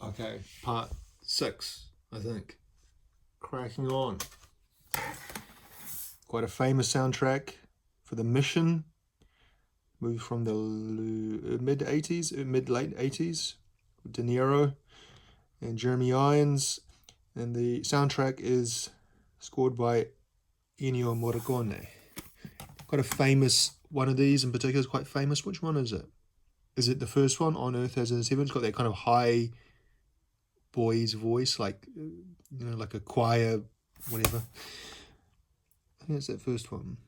Okay, part 6, I think. Cracking on. Quite a famous soundtrack for The Mission. Movie from the mid-late 80s. De Niro and Jeremy Irons. And the soundtrack is scored by Ennio Morricone. Quite a famous one of these in particular is quite famous. Which one is it? Is it the first one, On Earth as in Heaven? It's got that kind of high boy's voice, like, like a choir, whatever. I think it's that first one.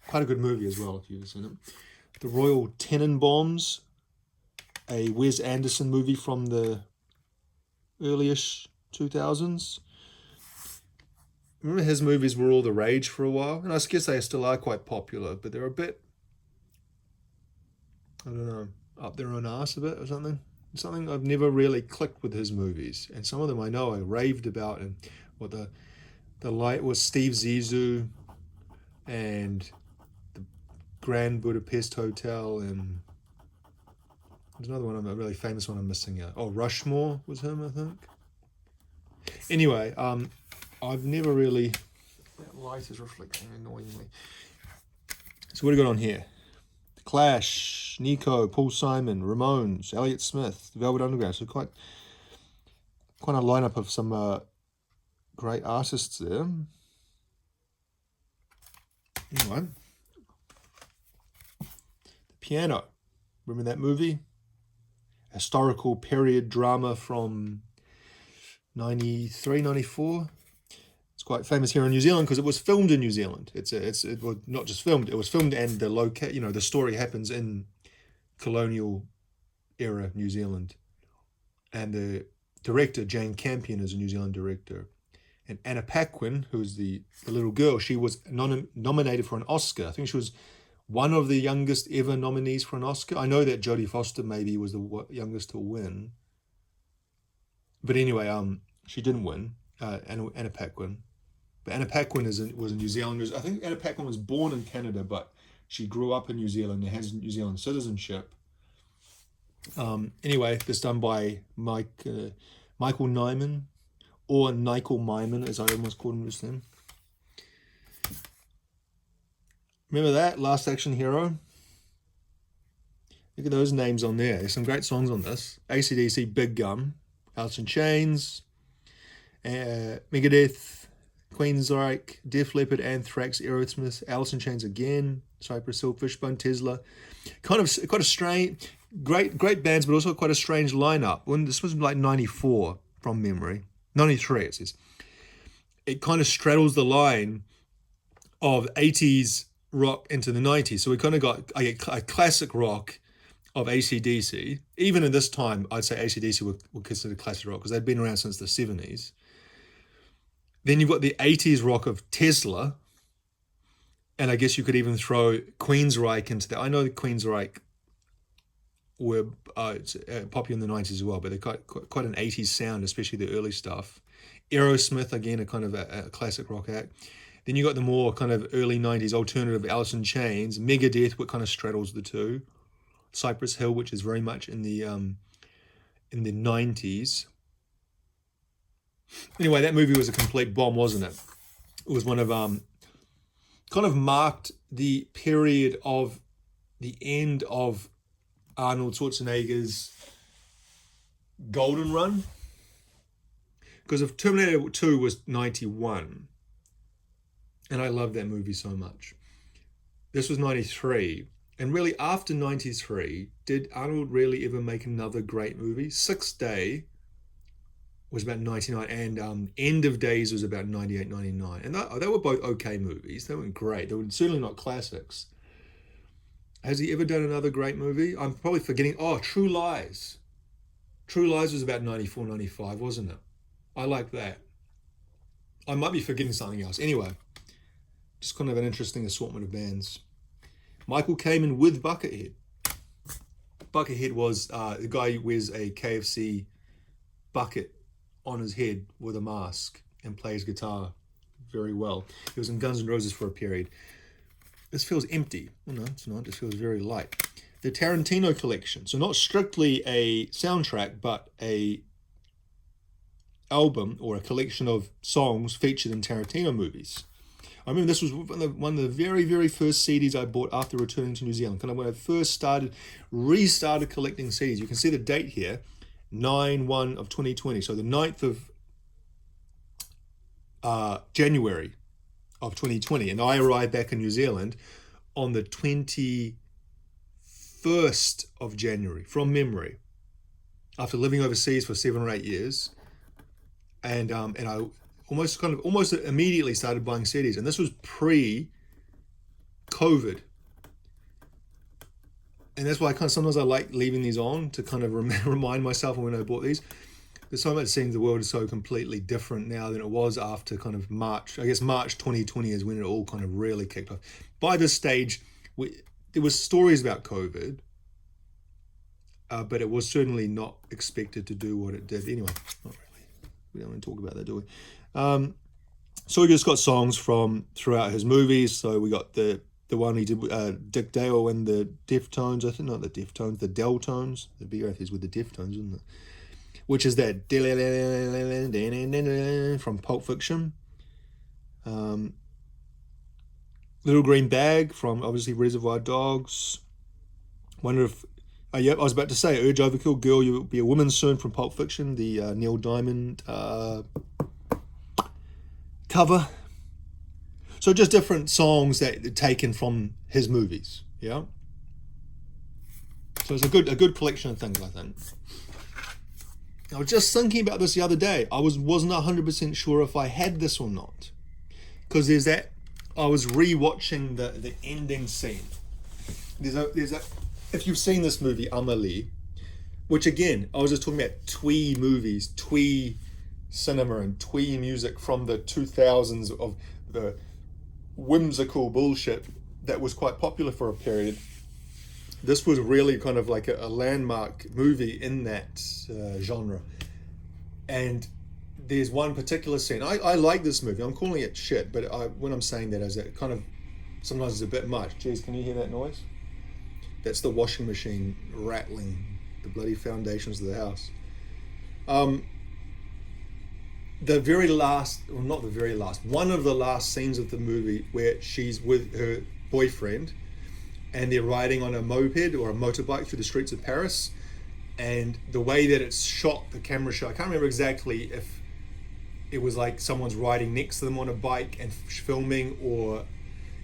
Quite a good movie as well, if you've seen it. The Royal Tenenbaums, a Wes Anderson movie from the early-ish 2000s. Remember his movies were all the rage for a while, and I guess they still are quite popular, but they're a bit, I don't know, up their own arse a bit or something. Something I've never really clicked with his movies, and some of them I know I raved about, and what the light was Steve Zissou, and the Grand Budapest Hotel, and there's another one, a really famous one I'm missing out. Oh, Rushmore was him, I think. Anyway, I've never really... That light is reflecting annoyingly. So what do we got on here? The Clash, Nico, Paul Simon, Ramones, Elliott Smith, Velvet Underground. So quite a lineup of some great artists there. Anyway, The Piano. Remember that movie? Historical period drama from 93, 94. It's quite famous here in New Zealand because it was filmed in New Zealand. It was not just filmed; it was filmed, and the story happens in colonial era New Zealand. And the director Jane Campion is a New Zealand director, and Anna Paquin, who's the little girl, she was nominated for an Oscar. I think she was one of the youngest ever nominees for an Oscar. I know that Jodie Foster maybe was the youngest to win, but anyway, she didn't win. Anna Paquin. But Anna Paquin was a New Zealander. I think Anna Paquin was born in Canada, but she grew up in New Zealand and has New Zealand citizenship. Anyway, this done by Michael Nyman, or Michael Myman, as I almost called him just then. Remember that? Last Action Hero? Look at those names on there. There's some great songs on this. AC/DC, Big Gun, Alice in Chains, Megadeth, Queensryche, Def Leppard, Anthrax, Aerosmith, Alice in Chains again, Cypress Hill, Fishbone, Tesla. Quite a strange, great bands, but also quite a strange lineup. When this was like 94 from memory, 93 it says. It kind of straddles the line of 80s rock into the 90s. So we kind of got a classic rock of AC/DC. Even in this time, I'd say AC/DC were considered classic rock because they'd been around since the 70s. Then you've got the 80s rock of Tesla, and I guess you could even throw Queensryche into that. I know the Queensryche were popular in the 90s as well, but they're quite an 80s sound, especially the early stuff. Aerosmith, again, a kind of a classic rock act. Then you got the more kind of early 90s alternative Alice in Chains, Megadeth, what kind of straddles the two. Cypress Hill, which is very much in the 90s. Anyway, that movie was a complete bomb, wasn't it? It was one of kind of marked the period of the end of Arnold Schwarzenegger's golden run. Because if Terminator 2 was 91, and I love that movie so much. This was 93. And really, after 93, did Arnold really ever make another great movie? Sixth Day was about 99, and End of Days was about 98, 99. And they were both okay movies. They weren't great. They were certainly not classics. Has he ever done another great movie? I'm probably forgetting. Oh, True Lies. True Lies was about 94, 95, wasn't it? I like that. I might be forgetting something else. Anyway, just kind of an interesting assortment of bands. Michael came in with Buckethead. Buckethead was the guy who wears a KFC bucket on his head with a mask and plays guitar very well. He was in Guns N' Roses for a period. This feels empty. Well, no, it's not. It feels very light. the Tarantino collection. So not strictly a soundtrack, but a album or a collection of songs featured in Tarantino movies. I remember this was one of the very, very first CDs I bought after returning to New Zealand. Kind of when I first restarted collecting CDs. You can see the date here, 9/1 of 2020. So the 9th of January of 2020. And I arrived back in New Zealand on the 21st of January, from memory, after living overseas for 7 or 8 years. And I almost immediately started buying CDs. And this was pre-COVID. And that's why sometimes I like leaving these on to kind of remind myself of when I bought these. There's so much, it seems the world is so completely different now than it was after kind of March. I guess March 2020 is when it all kind of really kicked off. By this stage, there was stories about COVID, but it was certainly not expected to do what it did. Anyway, not really. We don't want to talk about that, do we? So we just got songs from throughout his movies. So we got the one he did, Dick Dale and the Deftones. I think not the Deftones, the Deltones. The B.O.F. is with the Deftones, isn't it? Which is that from Pulp Fiction. Little Green Bag from obviously Reservoir Dogs. Wonder if, yep, I was about to say Urge Overkill, Girl, You'll Be a Woman Soon from Pulp Fiction, the Neil Diamond cover. So just different songs that are taken from his movies, yeah. So it's a good collection of things, I think. I was just thinking about this the other day. I wasn't 100% sure if I had this or not, because there's that. I was re-watching the ending scene. There's a if you've seen this movie Amelie, which again I was just talking about twee movies, twee cinema, and twee music from the 2000s of the whimsical bullshit that was quite popular for a period. This was really kind of like a landmark movie in that genre. And there's one particular scene. I like this movie. I'm calling it shit, but when I'm saying that, is it kind of sometimes it's a bit much. Jeez, can you hear that noise? That's the washing machine rattling the bloody foundations of the house. The very last, well, not the very last, one of the last scenes of the movie where she's with her boyfriend and they're riding on a moped or a motorbike through the streets of Paris, and the way that it's shot, the camera shot, I can't remember exactly if it was like someone's riding next to them on a bike and filming, or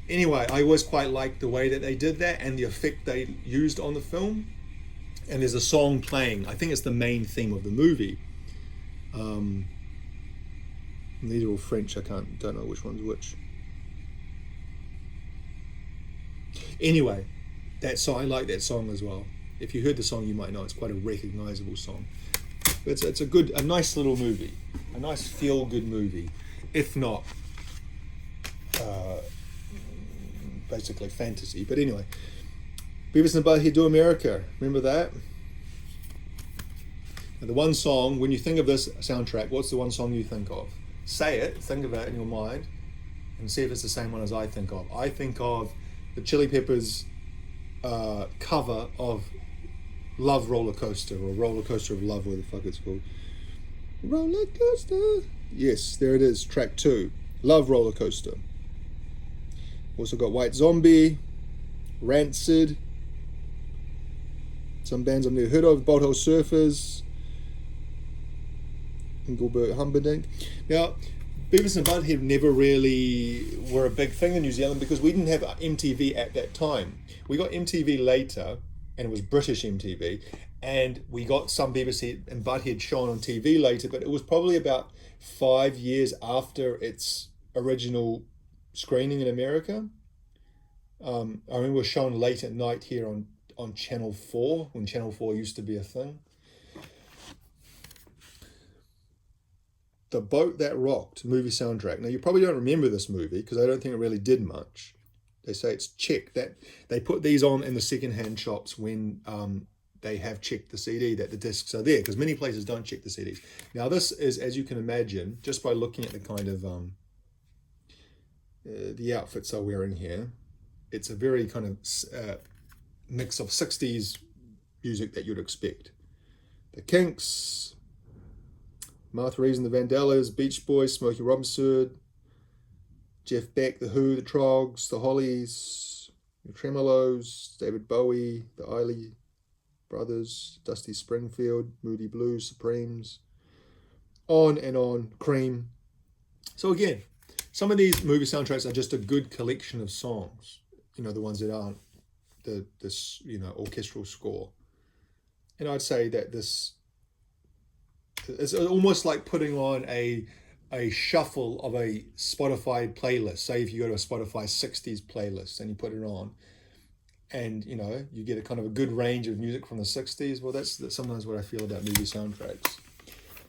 anyway, I always quite liked the way that they did that and the effect they used on the film. And there's a song playing, I think it's the main theme of the movie. These are all French, I don't know which one's which. Anyway, that song, I like that song as well. If you heard the song, you might know it's quite a recognizable song. But it's a nice little movie, a nice feel-good movie, if not basically fantasy. But anyway, Beavis and Butthead Do America. Remember that? And the one song, when you think of this soundtrack, what's the one song you think of? Say it, think of it in your mind, and see if it's the same one as I think of. I think of the Chili Peppers cover of Love Roller Coaster, or Roller Coaster of Love, where the fuck it's called. Roller Coaster. Yes, there it is, track 2. Love Roller Coaster. Also got White Zombie, Rancid, some bands I've never heard of, Boat Hole Surfers, Engelbert Humperdinck. Now, Beavis and Butthead never really were a big thing in New Zealand because we didn't have MTV at that time. We got MTV later, and it was British MTV, and we got some Beavis and Butthead shown on TV later, but it was probably about 5 years after its original screening in America. I remember it was shown late at night here on Channel 4, when Channel 4 used to be a thing. The Boat That Rocked movie soundtrack. Now, you probably don't remember this movie because I don't think it really did much. They say it's checked. That they put these on in the secondhand shops when they have checked the CD, that the discs are there, because many places don't check the CDs. Now, this is, as you can imagine, just by looking at the kind of the outfits they're wearing here, it's a very kind of mix of 60s music that you'd expect. The Kinks, Martha Reeves and the Vandellas, Beach Boys, Smokey Robinson, Jeff Beck, The Who, The Trogs, The Hollies, The Tremolos, David Bowie, The Isley Brothers, Dusty Springfield, Moody Blues, Supremes, on and on, Cream. So again, some of these movie soundtracks are just a good collection of songs, the ones that aren't this orchestral score. And I'd say that this is almost like putting on a shuffle of a Spotify playlist. Say if you go to a Spotify 60s playlist and you put it on, and you get a kind of a good range of music from the 60s. Well, that's sometimes what I feel about movie soundtracks.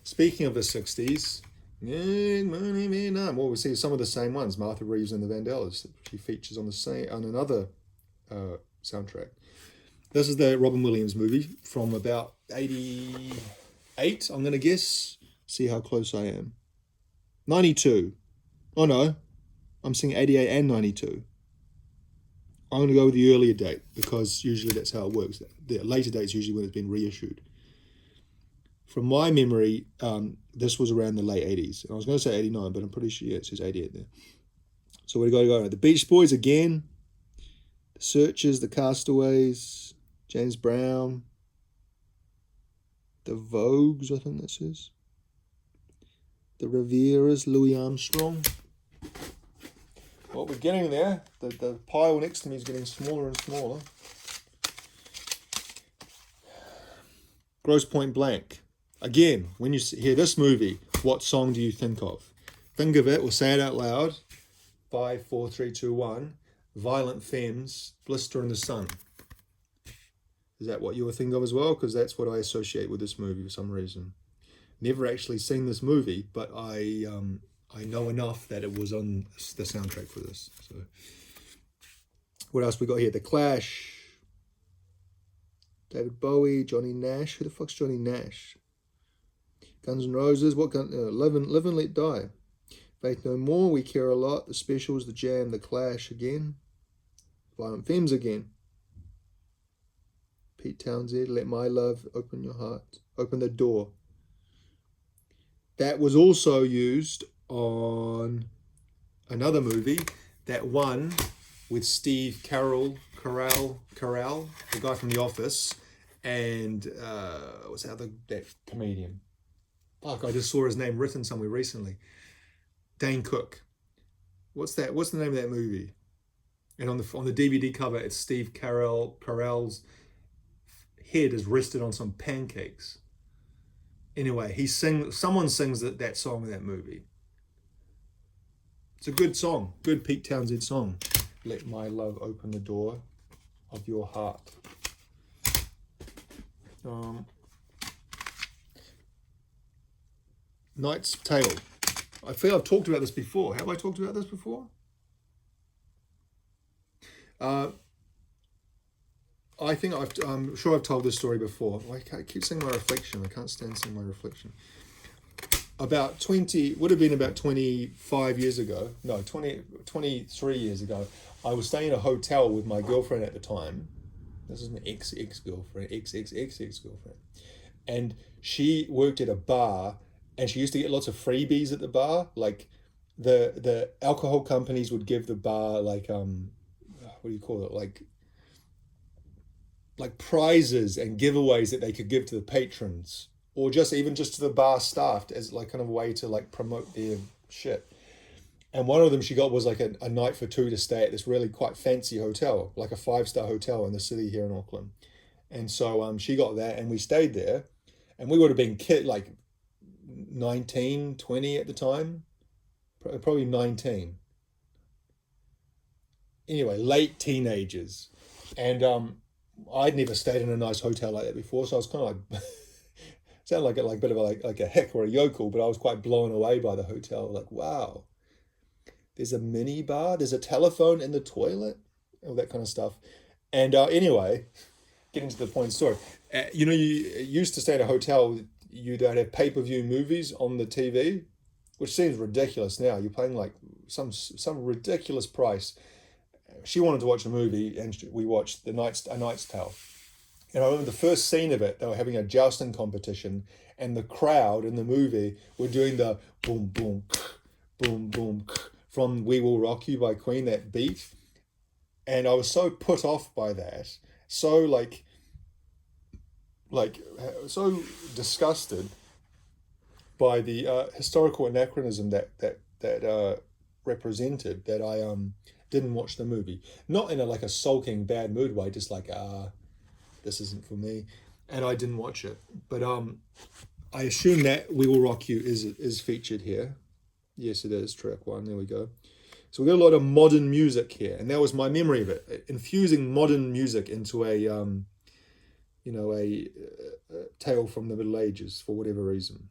Speaking of the 60s, well, we see some of the same ones. Martha Reeves and the Vandellas. She features on another soundtrack. This is the Robin Williams movie from about 88, I'm going to guess. See how close I am. 92. Oh no, I'm saying 88 and 92. I'm going to go with the earlier date because usually that's how it works. The later date's usually when it's been reissued. From my memory, this was around the late 80s. And I was going to say 89, but I'm pretty sure, it says 88 there. So we got to go. The Beach Boys again. The Searchers, the Castaways, James Brown, the Vogues, I think that says. The Rivieras, Louis Armstrong. Well, we're getting there. The pile next to me is getting smaller and smaller. Grosse Point Blank. Again, when you hear this movie, what song do you think of? Think of it, or say it out loud. 5, 4, 3, 2, 1. Violent Femmes, Blister in the Sun. Is that what you were thinking of as well? Because that's what I associate with this movie for some reason. Never actually seen this movie, but I know enough that it was on the soundtrack for this. So, what else we got here? The Clash. David Bowie, Johnny Nash. Who the fuck's Johnny Nash? Guns N' Roses. What gun? Live and Let Die. Faith No More. We Care a Lot. The Specials. The Jam. The Clash again. Violent Femmes again. Pete Townsend. Let My Love Open Your Heart. Open the Door. That was also used on another movie, that one with Steve Carell, the guy from The Office, and what's that comedian? Fuck, I just saw his name written somewhere recently. Dane Cook. What's the name of that movie? And on the DVD cover, it's Steve Carell's head is rested on some pancakes. Anyway, someone sings that song in that movie. It's a good song, good Pete Townsend song. Let my love open the door of your heart. Knight's Tale. I feel I've talked about this before. Have I talked about this before? I think I'm sure I've told this story before. I keep saying my reflection. I can't stand saying my reflection. About 25 years ago, no, 23 years ago, I was staying in a hotel with my girlfriend at the time. This is my ex-girlfriend. And she worked at a bar, and she used to get lots of freebies at the bar. Like the alcohol companies would give the bar what do you call it? Like prizes and giveaways that they could give to the patrons, or even just to the bar staff as like kind of a way to like promote their shit. And one of them she got was like a night for two to stay at this really quite fancy hotel, like a 5-star hotel in the city here in Auckland. And so she got that, and we stayed there, and we would have been like 19, 20 at the time, probably 19. Anyway, late teenagers. And I'd never stayed in a nice hotel like that before, so I was kind of like, sounded like a bit of like a hick or a yokel, but I was quite blown away by the hotel. Like, wow, there's a mini bar, there's a telephone in the toilet, all that kind of stuff. And anyway, getting to the point of the story, you used to stay at a hotel, you'd have pay-per-view movies on the TV, which seems ridiculous now. You're paying like some ridiculous price. she wanted to watch the movie, and we watched A Knight's Tale. And I remember the first scene of it, they were having a jousting competition, and the crowd in the movie were doing the boom, boom, boom, boom, from We Will Rock You by Queen, that beat. And I was so put off by that, so so disgusted by the historical anachronism that represented, that I didn't watch the movie. Not in a sulking bad mood way, just this isn't for me, and I didn't watch it. But I assume that We Will Rock You is featured here. Yes, it is, track 1. There we go. So we got a lot of modern music here, and that was my memory of it, infusing modern music into a tale from the Middle Ages for whatever reason.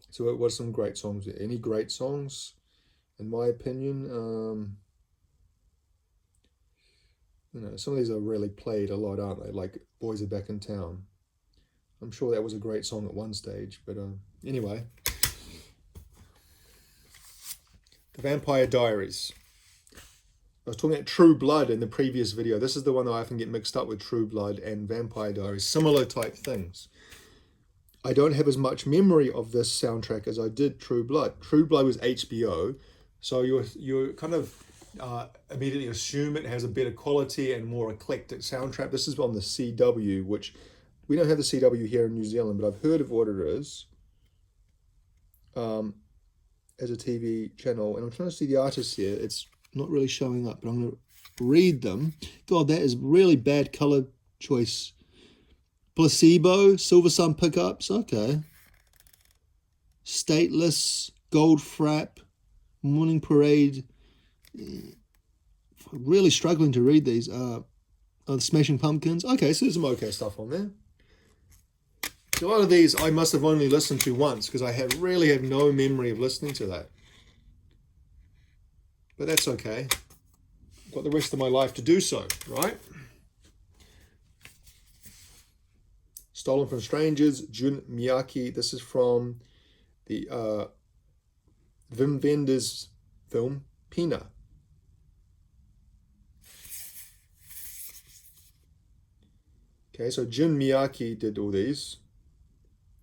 So it was some great songs there. Any great songs, in my opinion? Some of these are really played a lot, aren't they? Like Boys Are Back in Town. I'm sure that was a great song at one stage, but anyway. The Vampire Diaries. I was talking about True Blood in the previous video. This is the one that I often get mixed up with, True Blood and Vampire Diaries. Similar type things. I don't have as much memory of this soundtrack as I did True Blood. True Blood was HBO, so you kind of immediately assume it has a better quality and more eclectic soundtrack. This is on the CW, which we don't have the CW here in New Zealand, but I've heard of what it is as a TV channel. And I'm trying to see the artists here. It's not really showing up, but I'm going to read them. God, that is really bad color choice. Placebo, Silver Sun Pickups, okay. Stateless, Gold Frap, Morning Parade. Really struggling to read these. The Smashing Pumpkins. Okay, so there's some okay stuff on there. So a lot of these I must have only listened to once, because I really have no memory of listening to that. But that's okay. I've got the rest of my life to do so, right? Stolen from Strangers, Jun Miyake. This is from the Wim Wenders film, Pina. Okay, so Jun Miyake did all these.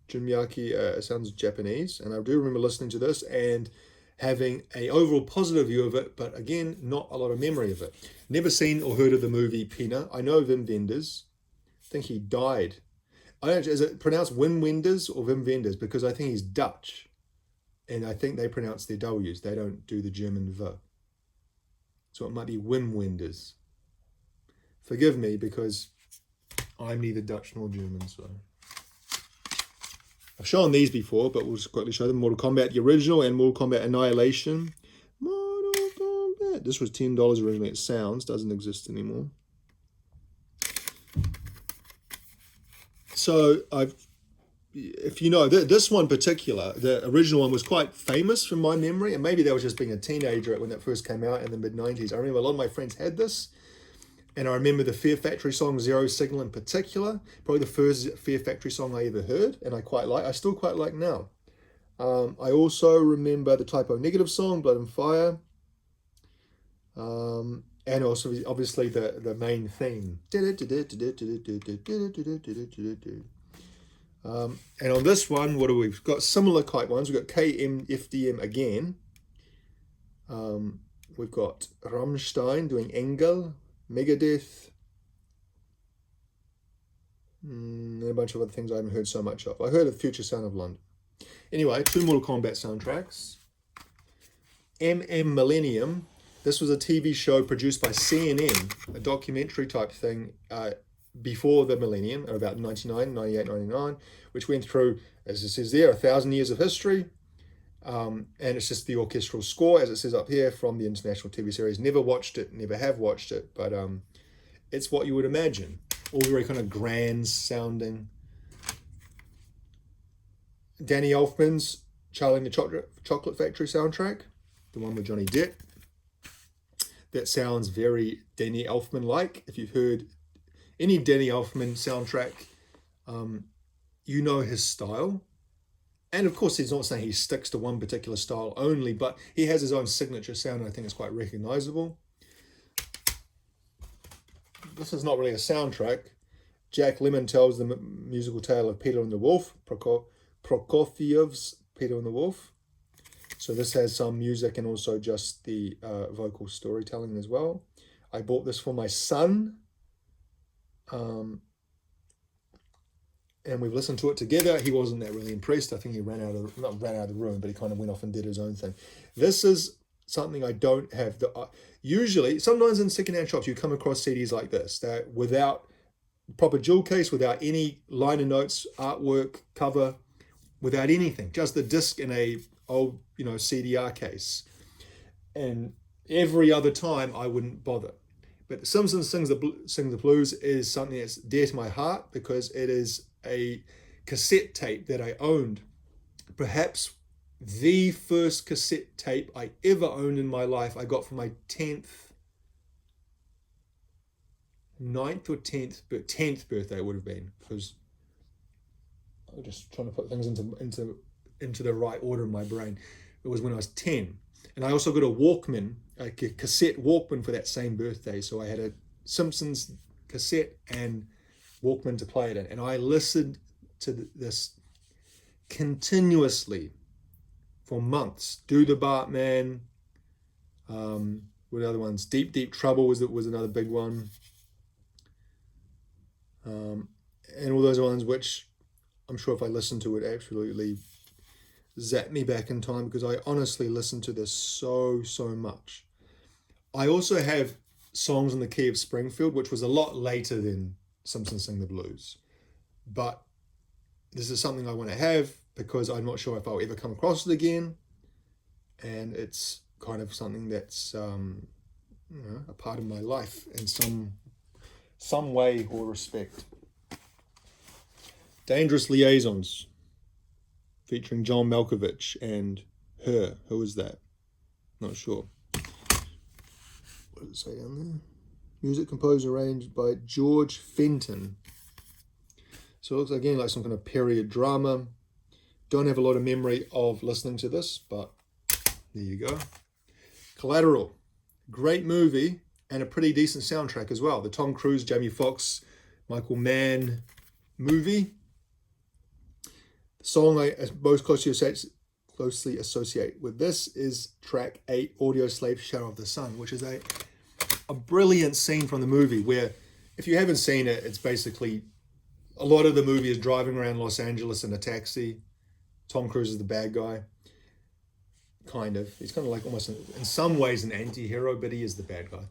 Jun Miyake sounds Japanese, and I do remember listening to this and having an overall positive view of it, but again, not a lot of memory of it. Never seen or heard of the movie Pina. I know Wim Wenders. I think he died. I don't know, is it pronounced Wim Wenders or Wim Wenders? Because I think he's Dutch, and I think they pronounce their W's. They don't do the German V. So it might be Wim Wenders. Forgive me, because I'm neither Dutch nor German, so. I've shown these before, but we'll just quickly show them. Mortal Kombat, the original, and Mortal Kombat Annihilation. Mortal Kombat. This was $10 originally. It sounds, doesn't exist anymore. So if you know, this one in particular, the original one was quite famous from my memory, and maybe that was just being a teenager when that first came out in the mid-90s. I remember a lot of my friends had this, and I remember the Fear Factory song Zero Signal in particular, probably the first Fear Factory song I ever heard, and I still quite like now. I also remember the Typo Negative song, Blood and Fire, and also obviously the main theme. And on this one, what do we've got? Similar type ones. We've got KMFDM again. We've got Rammstein doing Engel, Megadeth, and a bunch of other things I haven't heard so much of. I heard of Future Sound of London. Anyway, 2 Mortal Kombat soundtracks. Millennium. This was a TV show produced by CNN, a documentary type thing before the millennium, about 99, 98, 99, which went through, as it says there, 1,000 years of history. And it's just the orchestral score, as it says up here, from the international TV series. Never watched it, never have watched it, but it's what you would imagine. All very kind of grand sounding. Danny Elfman's Charlie and the Chocolate Factory soundtrack, the one with Johnny Depp. That sounds very Danny Elfman-like. If you've heard any Danny Elfman soundtrack, you know his style. And of course, he's not saying he sticks to one particular style only, but he has his own signature sound, and I think it's quite recognizable. this is not really a soundtrack. Jack Lemmon tells the musical tale of Peter and the Wolf, Prokofiev's Peter and the Wolf. So this has some music and also just the vocal storytelling as well. I bought this for my son. And we've listened to it together. He wasn't that really impressed. I think he not ran out of the room, but he kind of went off and did his own thing. This is something I don't have. Usually, sometimes in secondhand shops, you come across CDs like this that without proper jewel case, without any liner notes, artwork, cover, without anything, just the disc in a old, CDR case. And every other time, I wouldn't bother. But Simpsons Sing the Blues is something that's dear to my heart because it is a cassette tape that I owned. Perhaps the first cassette tape I ever owned in my life. I got for my 9th or 10th birthday would have been, because I'm just trying to put things into the right order in my brain. It was when I was 10. And I also got a Walkman, a cassette Walkman for that same birthday. So I had a Simpsons cassette and Walkman to play it in. And I listened to this continuously for months. Do the Bartman. What other ones? Deep, Deep Trouble was another big one. And all those ones which I'm sure if I listened to it absolutely zap me back in time, because I honestly listened to this so much. I also have Songs in the Key of Springfield, which was a lot later than Simpsons Sing the Blues. But this is something I want to have because I'm not sure if I'll ever come across it again. And it's kind of something that's a part of my life in some way or respect. Dangerous Liaisons, featuring John Malkovich and Her. Who is that? Not sure. What does it say down there? Music composed and arranged by George Fenton. So it looks again like some kind of period drama. Don't have a lot of memory of listening to this, but there you go. Collateral. Great movie and a pretty decent soundtrack as well. The Tom Cruise, Jamie Foxx, Michael Mann movie. The song I most closely associate with this is track 8, Audio Slave Shadow of the Sun, which is a brilliant scene from the movie where, if you haven't seen it, it's basically a lot of the movie is driving around Los Angeles in a taxi. Tom Cruise is the bad guy. Kind of. He's kind of like almost in some ways an anti-hero, but he is the bad guy.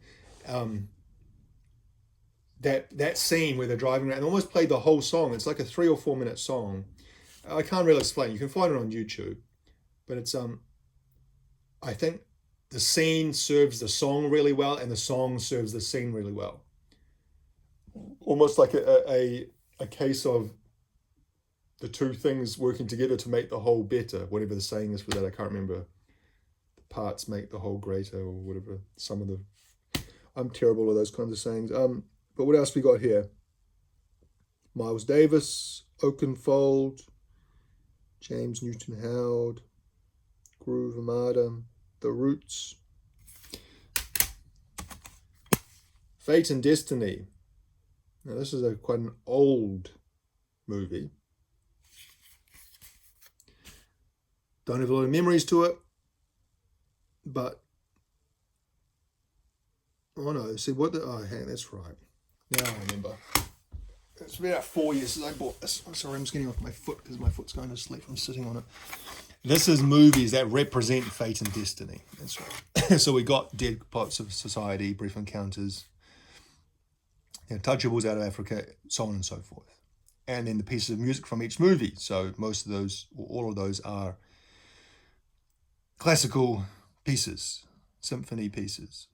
That scene where they're driving around, they almost played the whole song. It's like a 3 or 4 minute song. I can't really explain. You can find it on YouTube, but it's I think the scene serves the song really well, and the song serves the scene really well. Almost like a case of the two things working together to make the whole better. Whatever the saying is for that, I can't remember. The parts make the whole greater, or whatever. I'm terrible at those kinds of sayings. But what else we got here? Miles Davis, Oakenfold, James Newton Howard, Groove Armada, The Roots, Fate and Destiny. Now this is quite an old movie. Don't have a lot of memories to it, but that's right. Now I remember. It's been about 4 years since I bought this. I'm sorry, I'm just getting off my foot because my foot's going to sleep from sitting on it. This is movies that represent fate and destiny. That's right. So we got Dead Poets of Society, Brief Encounters, Touchables Out of Africa, so on and so forth. And then the pieces of music from each movie. So most of those, or all of those, are classical pieces, symphony pieces,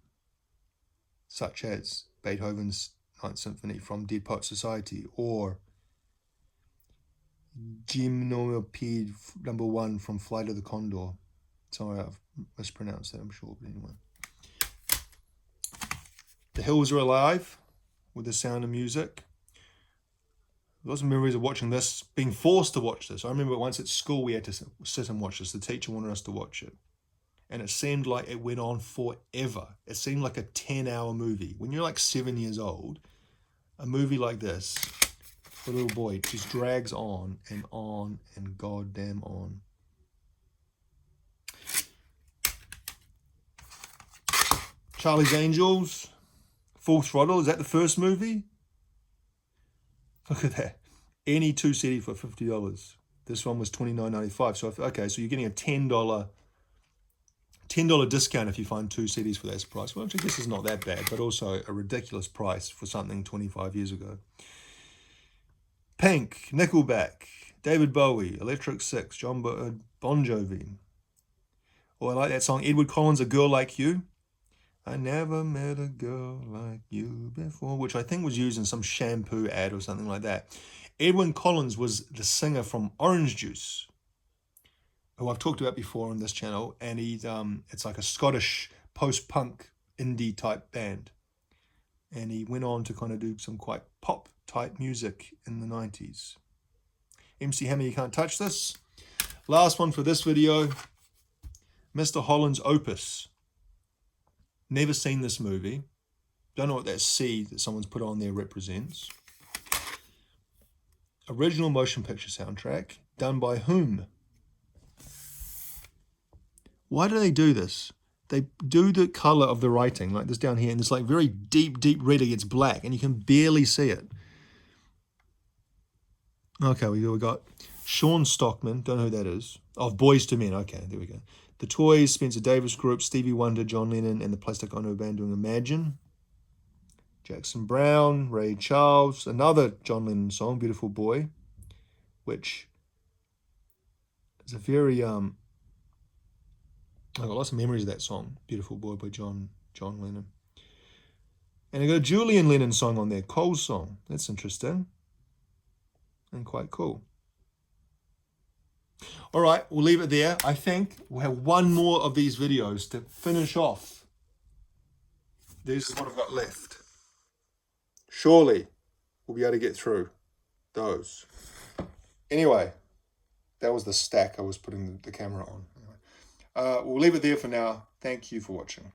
such as Beethoven's Ninth Symphony from Dead Poets Society, or Gymnopede number 1 from Flight of the Condor. Sorry, I've mispronounced that, I'm sure, but anyway. The Hills Are Alive, with The Sound of Music. Lots of memories of watching this, being forced to watch this. I remember once at school we had to sit and watch this. The teacher wanted us to watch it. And it seemed like it went on forever. It seemed like a 10-hour movie. When you're like 7 years old, a movie like this for a little boy just drags on and goddamn on. Charlie's Angels, Full Throttle. Is that the first movie? Look at that. Any 2 CD for $50. This one was $29.95. So okay, so you're getting a $10 discount if you find 2 CDs for that price. Well, I guess it's not that bad, but also a ridiculous price for something 25 years ago. Pink, Nickelback, David Bowie, Pt.6, Bon Jovi. Oh, I like that song. Edward Collins, A Girl Like You. I never met a girl like you before, which I think was used in some shampoo ad or something like that. Edwin Collins was the singer from Orange Juice, who I've talked about before on this channel, and he's it's like a Scottish post-punk indie type band. And he went on to kind of do some quite pop type music in the 90s. MC Hammer, You Can't Touch This. Last one for this video, Mr. Holland's Opus. Never seen this movie. Don't know what that C that someone's put on there represents. Original motion picture soundtrack. Done by whom? Why do they do this? They do the color of the writing, like this down here, and it's like very deep, deep red. It gets black, and you can barely see it. Okay, we got Sean Stockman. Don't know who that is. Of Boys to Men. Okay, there we go. The Toys, Spencer Davis Group, Stevie Wonder, John Lennon, and the Plastic Ono Band doing Imagine. Jackson Browne, Ray Charles, another John Lennon song, Beautiful Boy, which is a very I've got lots of memories of that song, Beautiful Boy by John Lennon. And I got a Julian Lennon song on there, Cole's song. That's interesting and quite cool. All right, we'll leave it there. I think we'll have one more of these videos to finish off. This is what I've got left. Surely we'll be able to get through those. Anyway, that was the stack I was putting the camera on. We'll leave it there for now. Thank you for watching.